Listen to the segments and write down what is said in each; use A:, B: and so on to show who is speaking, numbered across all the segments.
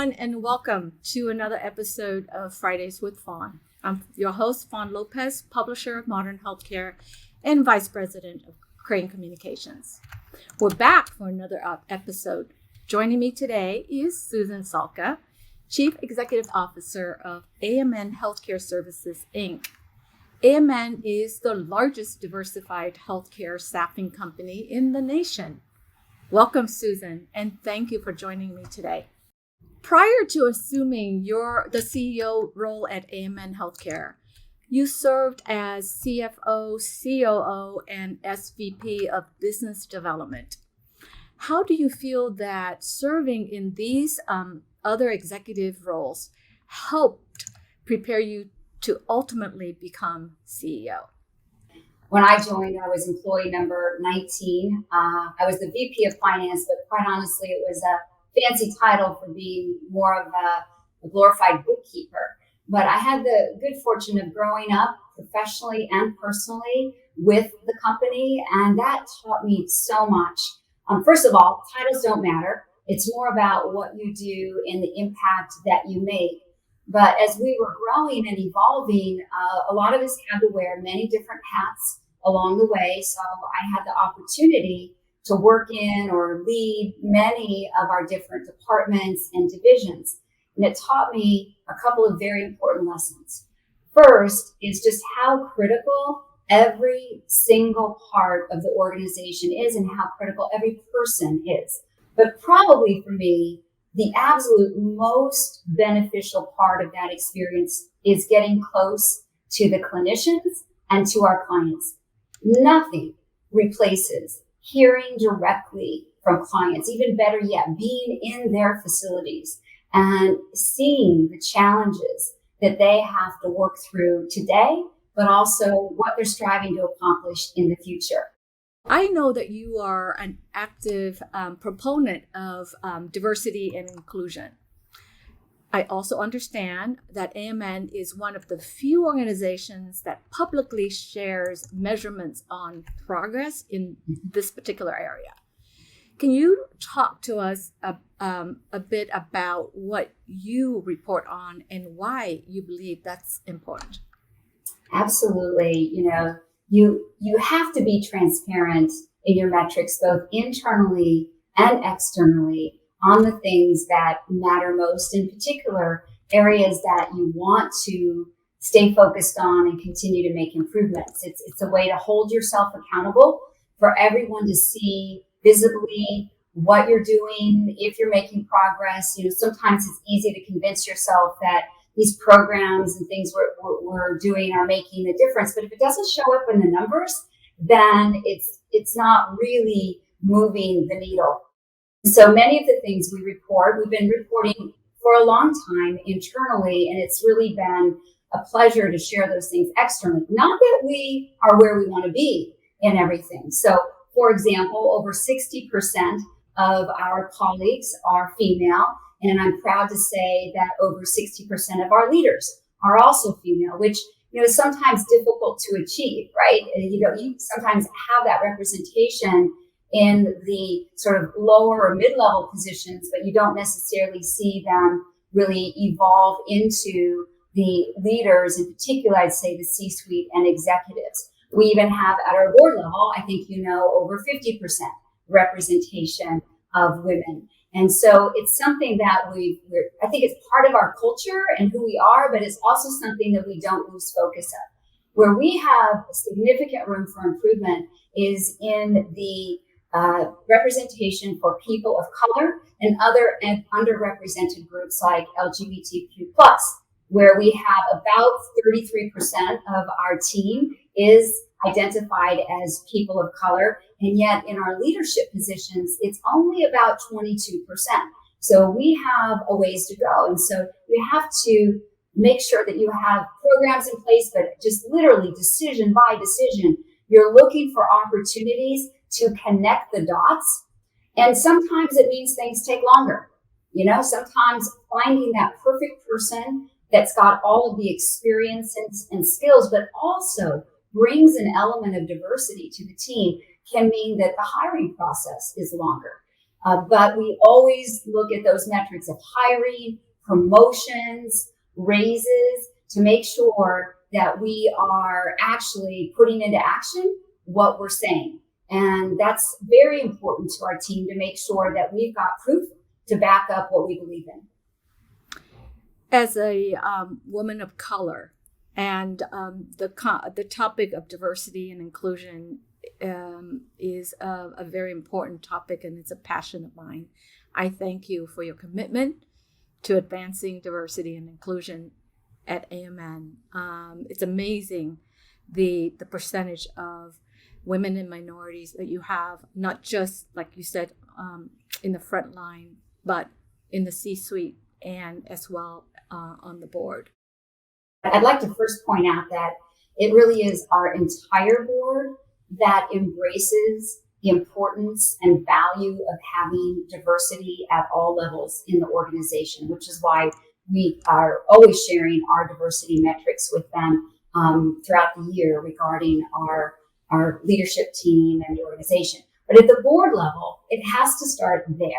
A: everyone, and welcome to another episode of Fridays with Fawn. I'm your host, Fawn Lopez, publisher of Modern Healthcare and Vice President of Crane Communications. We're back for another episode. Joining me today is Susan Salka, Chief Executive Officer of AMN Healthcare Services, Inc. AMN is the largest diversified healthcare staffing company in the nation. Welcome, Susan, and thank you for joining me today. Prior to assuming the CEO role at AMN Healthcare, you served as CFO, COO, and SVP of Business Development. How do you feel that serving in these other executive roles helped prepare you to ultimately become CEO?
B: When I joined, I was employee number 19. I was the VP of Finance, but quite honestly, it was a fancy title for being more of a glorified bookkeeper. But I had the good fortune of growing up professionally and personally with the company, and that taught me so much. First of all, titles don't matter. It's more about what you do and the impact that you make. But as we were growing and evolving, a lot of us had to wear many different hats along the way. So I had the opportunity to work in or lead many of our different departments and divisions. And it taught me a couple of very important lessons. First is just how critical every single part of the organization is and how critical every person is. But probably for me, the absolute most beneficial part of that experience is getting close to the clinicians and to our clients. Nothing replaces hearing directly from clients, even better yet, being in their facilities and seeing the challenges that they have to work through today, but also what they're striving to accomplish in the future.
A: I know that you are an active proponent of diversity and inclusion. I also understand that AMN is one of the few organizations that publicly shares measurements on progress in this particular area. Can you talk to us a bit about what you report on and why you believe that's important?
B: Absolutely. You have to be transparent in your metrics, both internally and externally, on the things that matter most, in particular areas that you want to stay focused on and continue to make improvements. It's a way to hold yourself accountable for everyone to see visibly what you're doing, if you're making progress. Sometimes it's easy to convince yourself that these programs and things we're doing are making a difference. But if it doesn't show up in the numbers, then it's not really moving the needle. So many of the things we've been reporting for a long time internally, and it's really been a pleasure to share those things externally. Not that we are where we want to be in everything. So, for example, over 60% of our colleagues are female. And I'm proud to say that over 60% of our leaders are also female, which is sometimes difficult to achieve, right? You sometimes have that representation in the sort of lower or mid-level positions, but you don't necessarily see them really evolve into the leaders, in particular, I'd say the C-suite and executives. We even have at our board level, I think over 50% representation of women. And so it's something that I think it's part of our culture and who we are, but it's also something that we don't lose focus of. Where we have significant room for improvement is in the representation for people of color and other and underrepresented groups like LGBTQ+, where we have about 33% of our team is identified as people of color. And yet in our leadership positions, it's only about 22%. So we have a ways to go. And so you have to make sure that you have programs in place, but just literally decision by decision, you're looking for opportunities to connect the dots. And sometimes it means things take longer. Sometimes finding that perfect person that's got all of the experience and skills, but also brings an element of diversity to the team can mean that the hiring process is longer. But we always look at those metrics of hiring, promotions, raises to make sure that we are actually putting into action what we're saying. And that's very important to our team to make sure that we've got proof to back up what we believe in.
A: As a woman of color, and the topic of diversity and inclusion is a very important topic, and it's a passion of mine. I thank you for your commitment to advancing diversity and inclusion at AMN. It's amazing the percentage of women and minorities that you have, not just, like you said, in the front line, but in the C-suite and as well on the board.
B: I'd like to first point out that it really is our entire board that embraces the importance and value of having diversity at all levels in the organization, which is why we are always sharing our diversity metrics with them throughout the year regarding our leadership team and the organization. But at the board level, it has to start there,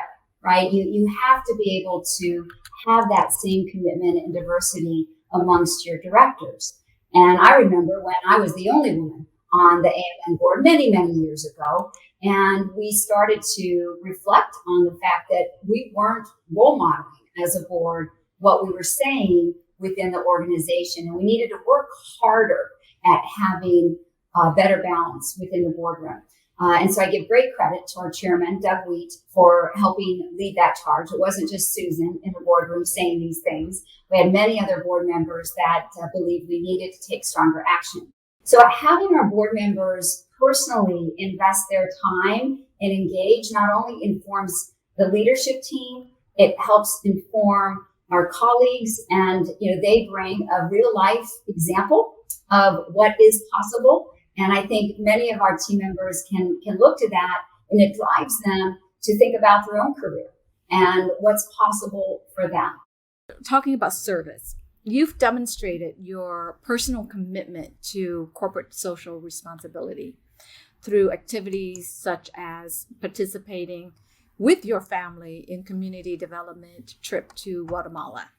B: right? You have to be able to have that same commitment and diversity amongst your directors. And I remember when I was the only woman on the AMN board many, many years ago, and we started to reflect on the fact that we weren't role modeling as a board what we were saying within the organization. And we needed to work harder at having a better balance within the boardroom. And so I give great credit to our chairman, Doug Wheat, for helping lead that charge. It wasn't just Susan in the boardroom saying these things. We had many other board members that believed we needed to take stronger action. So having our board members personally invest their time and engage not only informs the leadership team, it helps inform our colleagues, and they bring a real life example of what is possible. And I think many of our team members can look to that, and it drives them to think about their own career and what's possible for them.
A: Talking about service, you've demonstrated your personal commitment to corporate social responsibility through activities such as participating with your family in community development trip to Guatemala.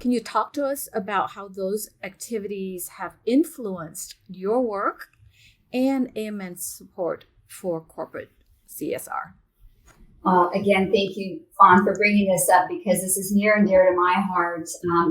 A: Can you talk to us about how those activities have influenced your work and AMN's support for corporate CSR?
B: Again, thank you, Fawn, for bringing this up because this is near and dear to my heart.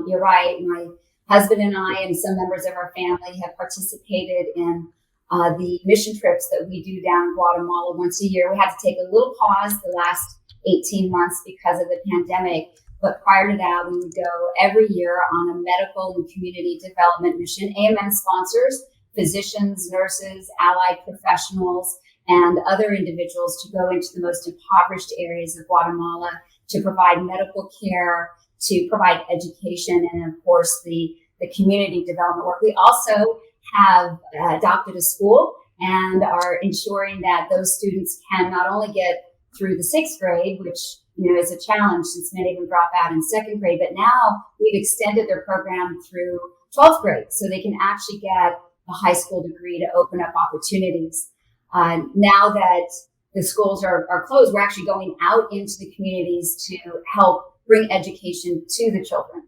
B: You're right. My husband and I and some members of our family have participated in the mission trips that we do down in Guatemala once a year. We had to take a little pause the last 18 months because of the pandemic. But prior to that, we would go every year on a medical and community development mission. AMN sponsors physicians, nurses, allied professionals, and other individuals to go into the most impoverished areas of Guatemala to provide medical care, to provide education, and of course the community development work. We also have adopted a school and are ensuring that those students can not only get through the sixth grade, which is a challenge since many of them drop out in second grade, but now we've extended their program through 12th grade so they can actually get a high school degree to open up opportunities. Now that the schools are closed, we're actually going out into the communities to help bring education to the children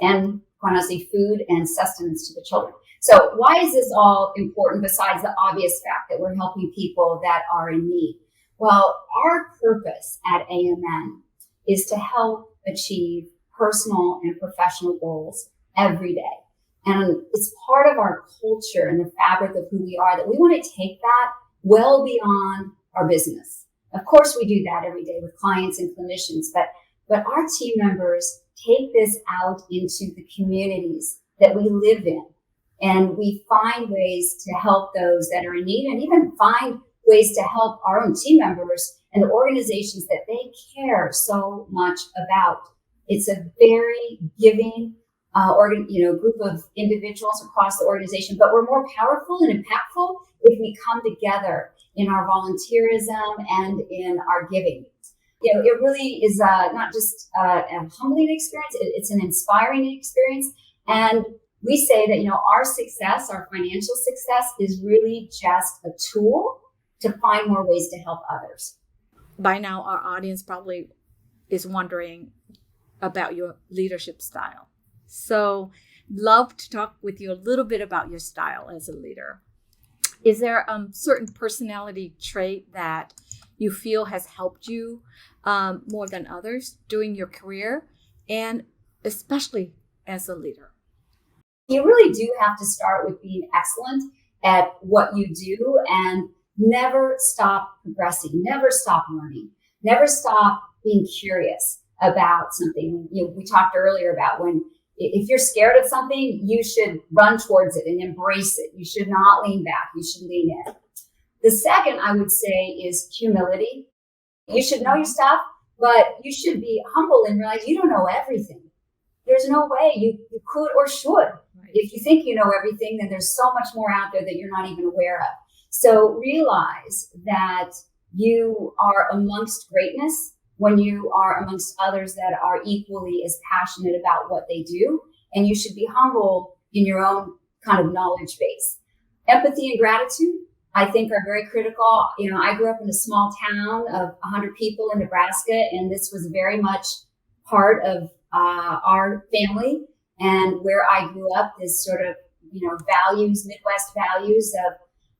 B: and, quite honestly, food and sustenance to the children. So why is this all important besides the obvious fact that we're helping people that are in need? Well, our purpose at AMN is to help achieve personal and professional goals every day. And it's part of our culture and the fabric of who we are that we want to take that well beyond our business. Of course, we do that every day with clients and clinicians, but our team members take this out into the communities that we live in. And we find ways to help those that are in need and even find ways to help our own team members and the organizations that they care so much about. It's a very giving group of individuals across the organization, but we're more powerful and impactful if we come together in our volunteerism and in our giving. It really is not just a humbling experience, it's an inspiring experience. And we say that, our success, our financial success is really just a tool to find more ways to help others.
A: by now our audience probably is wondering about your leadership style. So love to talk with you a little bit about your style as a leader. Is there a certain personality trait that you feel has helped you more than others during your career, and especially as a leader?
B: You really do have to start with being excellent at what you do and never stop progressing, never stop learning, never stop being curious about something. We talked earlier about when if you're scared of something, you should run towards it and embrace it. You should not lean back. You should lean in. The second I would say is humility. You should know your stuff, but you should be humble and realize you don't know everything. There's no way you could or should. If you think you know everything, then there's so much more out there that you're not even aware of. So realize that you are amongst greatness when you are amongst others that are equally as passionate about what they do. And you should be humble in your own kind of knowledge base. Empathy and gratitude, I think, are very critical. I grew up in a small town of 100 people in Nebraska, and this was very much part of our family. And where I grew up, this sort of, values, Midwest values of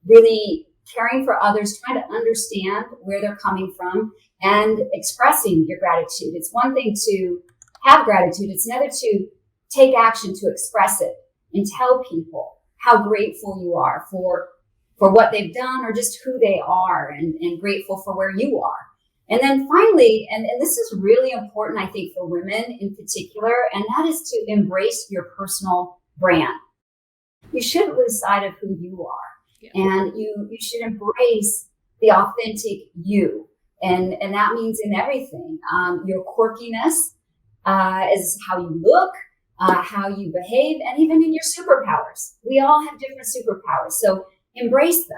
B: really caring for others, trying to understand where they're coming from and expressing your gratitude. It's one thing to have gratitude. It's another to take action to express it and tell people how grateful you are for what they've done or just who they are, and grateful for where you are. And then finally, and this is really important, I think, for women in particular, and that is to embrace your personal brand. You shouldn't lose sight of who you are. Yeah. And you should embrace the authentic you. And that means in everything. Your quirkiness is how you look, how you behave, and even in your superpowers. We all have different superpowers. So embrace them.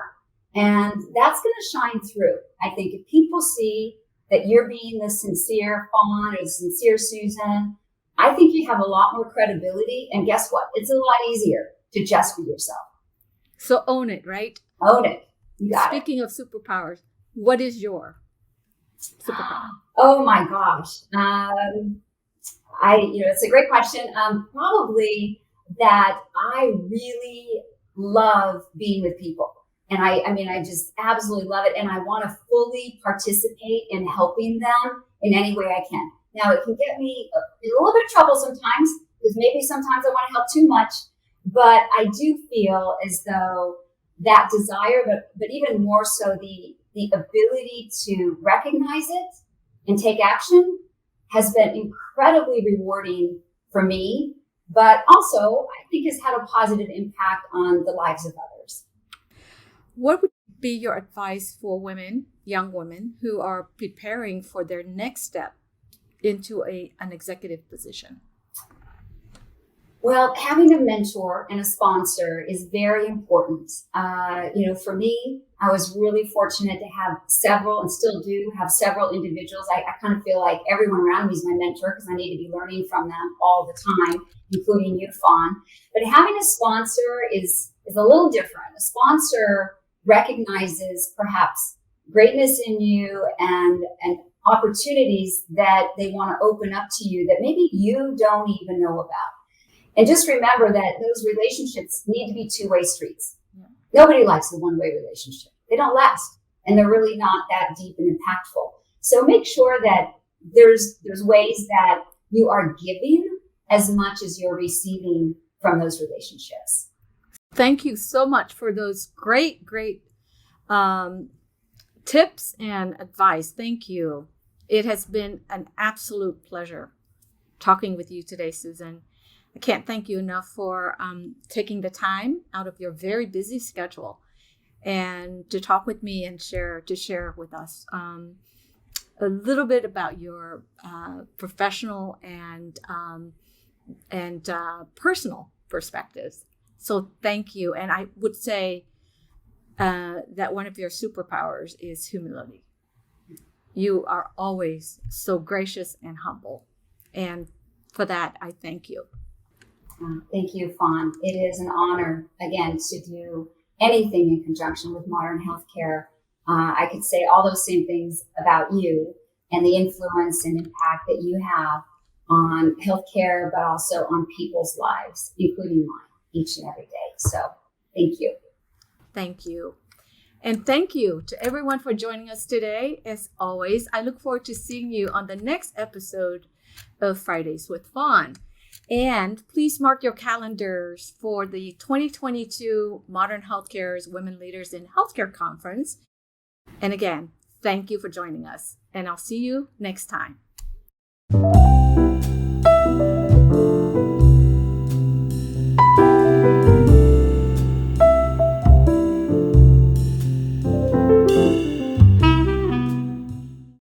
B: And that's going to shine through. I think if people see that you're being the sincere Fawn or the sincere Susan, I think you have a lot more credibility. And guess what? It's a lot easier to just be yourself.
A: So own it, right?
B: Own it. You got
A: Speaking of superpowers, what is your superpower?
B: Oh my gosh. It's a great question. Probably that I really love being with people. And I just absolutely love it. And I want to fully participate in helping them in any way I can. Now, it can get me in a little bit of trouble sometimes, because maybe sometimes I want to help too much. But I do feel as though that desire, but even more so the ability to recognize it and take action has been incredibly rewarding for me, but also I think has had a positive impact on the lives of others.
A: What would be your advice for women, young women, who are preparing for their next step into an executive position?
B: Well, having a mentor and a sponsor is very important. For me, I was really fortunate to have several, and still do have several individuals. I kind of feel like everyone around me is my mentor because I need to be learning from them all the time, including you, Fawn. But having a sponsor is a little different. A sponsor recognizes perhaps greatness in you and opportunities that they want to open up to you that maybe you don't even know about. And just remember that those relationships need to be two-way streets. Yeah. Nobody likes a one-way relationship. They don't last, and they're really not that deep and impactful. So make sure that there's ways that you are giving as much as you're receiving from those relationships.
A: Thank you so much for those great tips and advice. Thank you. It has been an absolute pleasure talking with you today, Susan. I can't thank you enough for taking the time out of your very busy schedule and to talk with me and to share with us a little bit about your professional and personal perspectives. So thank you. And I would say that one of your superpowers is humility. You are always so gracious and humble. And for that, I thank you.
B: Thank you, Fawn. It is an honor, again, to do anything in conjunction with Modern Healthcare. I could say all those same things about you and the influence and impact that you have on healthcare, but also on people's lives, including mine, each and every day. So thank you.
A: Thank you. And thank you to everyone for joining us today. As always, I look forward to seeing you on the next episode of Fridays with Fawn. And please mark your calendars for the 2022 Modern Healthcare's Women Leaders in Healthcare Conference. And again, thank you for joining us. And I'll see you next time.